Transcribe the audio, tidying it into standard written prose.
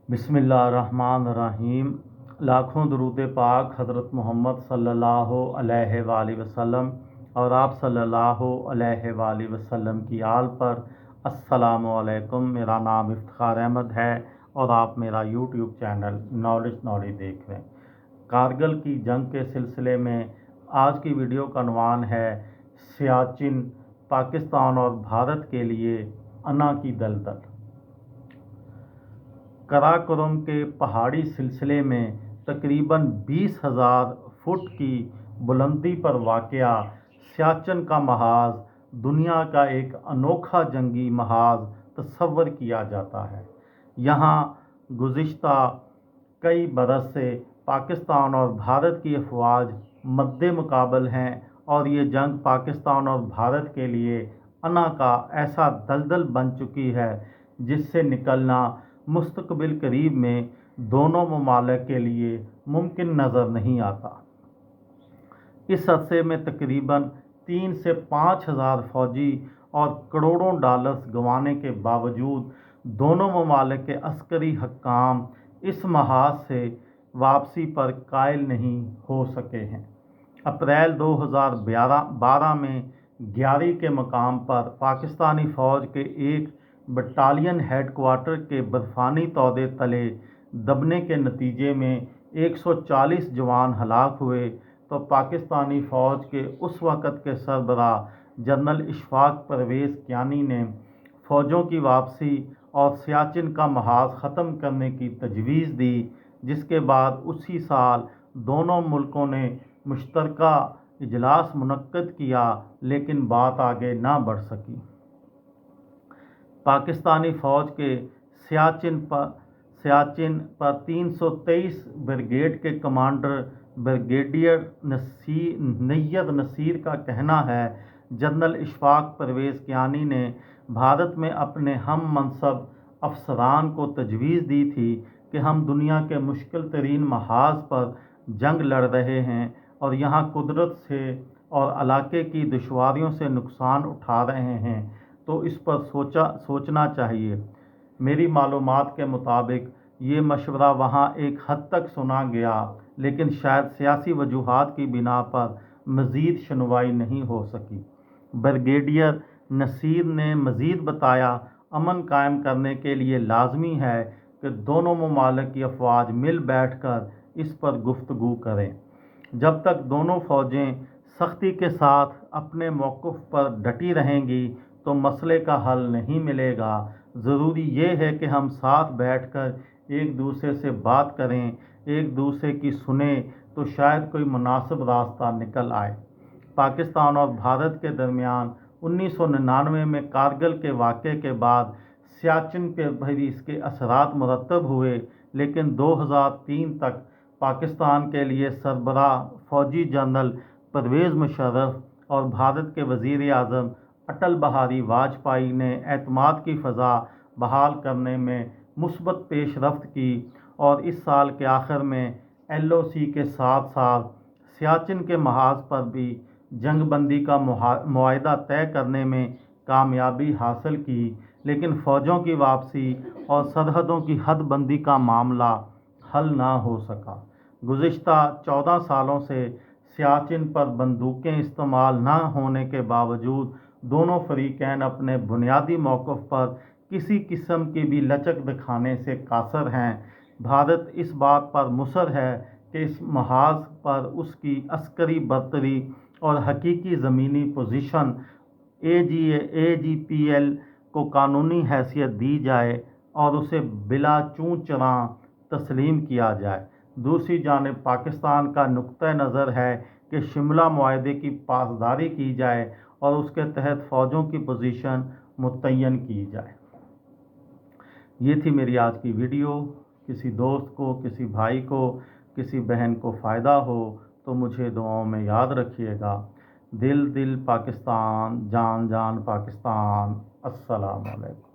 बिस्मिल्लाहिर्रहमानिर्रहीम। लाखों दरूद पाक हज़रत मोहम्मद सल्लल्लाहु अलैहि वसल्लम और आप सल्लल्लाहु अलैहि वसल्लम की आल पर। अस्सलामु अलैकुम। मेरा नाम इफ्तिखार अहमद है और आप मेरा यूट्यूब चैनल नॉलेज देख रहे हैं। कारगिल की जंग के सिलसिले में आज की वीडियो का उन्वान है सियाचिन, पाकिस्तान और भारत के लिए अना की दलदल। कराकोरम के पहाड़ी सिलसिले में तकरीबन 20,000 फुट की बुलंदी पर वाक़या सियाचिन का महाज दुनिया का एक अनोखा जंगी महाज तस्वर किया जाता है। यहाँ गुज़िश्ता कई बरस से पाकिस्तान और भारत की अफवाज मद्दे मुकाबल हैं और ये जंग पाकिस्तान और भारत के लिए अना का ऐसा दलदल बन चुकी है जिससे निकलना मुस्तकबिल करीब में दोनों ममालिक के लिए मुमकिन नज़र नहीं आता। इस अरसे में तकरीबन 3 से 5,000 फौजी और करोड़ों डॉलर्स गंवाने के बावजूद दोनों ममालिक के अस्करी हक्काम इस महाज से वापसी पर कायल नहीं हो सके हैं। अप्रैल 2012 में ग्यारी के मकाम पर पाकिस्तानी फ़ौज के एक बटालियन हेडक्वार्टर के बर्फ़ानी तौदे तले दबने के नतीजे में 140 जवान हलाक हुए तो पाकिस्तानी फ़ौज के उस वक़्त के सरबराह जनरल इशफ़ाक़ परवेज़ कियानी ने फ़ौजों की वापसी और सियाचिन का महाज ख़त्म करने की तजवीज़ दी, जिसके बाद उसी साल दोनों मुल्कों ने मुश्तरका इजलास मुनक्कद किया, लेकिन बात आगे ना बढ़ सकी। पाकिस्तानी फ़ौज के सियाचिन पर 323 ब्रिगेड के कमांडर ब्रिगेडियर नैय्यर नसीर का कहना है, जनरल इशफ़ाक़ परवेज़ कियानी ने भारत में अपने हम मनसब अफसरान को तजवीज़ दी थी कि हम दुनिया के मुश्किल तरीन महाज पर जंग लड़ रहे हैं और यहाँ कुदरत से और इलाके की दुश्वारियों से नुकसान उठा रहे हैं, तो इस पर सोचना चाहिए। मेरी मालूमात के मुताबिक ये मशवरा वहाँ एक हद तक सुना गया, लेकिन शायद सियासी वजूहात की बिना पर मज़ीद सुनवाई नहीं हो सकी। ब्रिगेडियर नसीर ने मज़ीद बताया, अमन कायम करने के लिए लाजमी है कि दोनों ममालिक की अफवाज मिल बैठ कर इस पर गुफ्तगू करें। जब तक दोनों फ़ौजें सख्ती के साथ अपने मौक़िफ़ पर डटी रहेंगी तो मसले का हल नहीं मिलेगा। ज़रूरी ये है कि हम साथ बैठकर एक दूसरे से बात करें, एक दूसरे की सुने, तो शायद कोई मुनासिब रास्ता निकल आए। पाकिस्तान और भारत के दरमियान 1999 में कारगिल के वाक़े के बाद सियाचिन पे भी इसके असरात मुरतब हुए, लेकिन 2003 तक पाकिस्तान के लिए सरबराह फ़ौजी जनरल परवेज़ मुशर्रफ और भारत के वज़ीर आज़म अटल बिहारी वाजपेयी ने एतमाद की फ़ज़ा बहाल करने में मुस्बत पेशरफ्त की और इस साल के आखिर में LOC के साथ साथ सियाचिन के महाज पर भी जंगबंदी का मुआहदा तय करने में कामयाबी हासिल की, लेकिन फ़ौजों की वापसी और सरहदों की हदबंदी का मामला हल ना हो सका। गुज़िश्ता 14 सालों से सियाचिन पर बंदूकें इस्तेमाल न होने के बावजूद दोनों फरीकैन अपने बुनियादी मौक़िफ़ पर किसी किस्म की भी लचक दिखाने से कासर हैं। भारत इस बात पर मुसर है कि इस महाज पर उसकी अस्करी बर्तरी और हकीकी ज़मीनी पोजीशन AGPL को कानूनी हैसियत दी जाए और उसे बिला चूं चरां तस्लीम किया जाए। दूसरी जानिब पाकिस्तान का नुक्ता नज़र है कि शिमला मुआहदे की पासदारी की जाए और उसके तहत फ़ौजों की पोजीशन मुतय्यन की जाए। ये थी मेरी आज की वीडियो। किसी दोस्त को, किसी भाई को, किसी बहन को फ़ायदा हो तो मुझे दुआओं में याद रखिएगा। दिल दिल पाकिस्तान, जान जान पाकिस्तान। अस्सलाम वालेकुम।